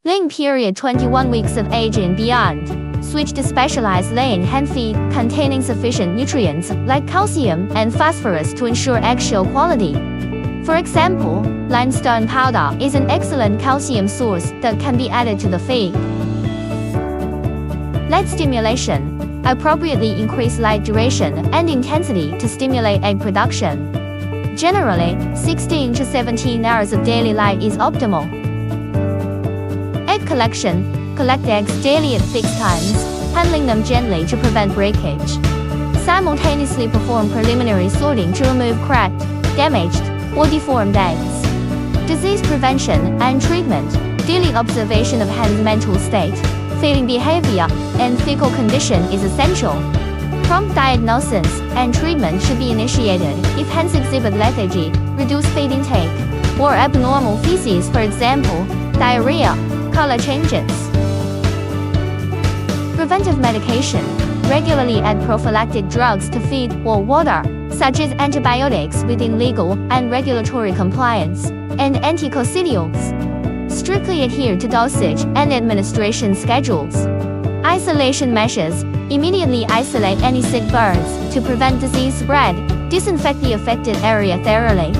Laying period 21 weeks of age and beyond. Switch to specialized laying hen feed containing sufficient nutrients like calcium and phosphorus to ensure eggshell quality. For example, limestone powder is an excellent calcium source that can be added to the feed. Light stimulation. Appropriately increase light duration and intensity to stimulate egg production. Generally, 16 to 17 hours of daily light is optimal. Egg collection. Collect eggs daily at fixed times, handling them gently to prevent breakage. Simultaneously perform preliminary sorting to remove cracked, damaged, or deformed eggs. Disease prevention and treatment. Daily observation of hen's mental state, feeding behavior, and fecal condition is essential. Prompt diagnosis and treatment should be initiated if hens exhibit lethargy, reduced feed intake, or abnormal feces, for example, diarrhea, color changes. Preventive medication. Regularly add prophylactic drugs to feed or water, such as antibiotics within legal and regulatory compliance, and anticoccidials. Strictly adhere to dosage and administration schedules. Isolation measures. Immediately isolate any sick birds to prevent disease spread. Disinfect the affected area thoroughly.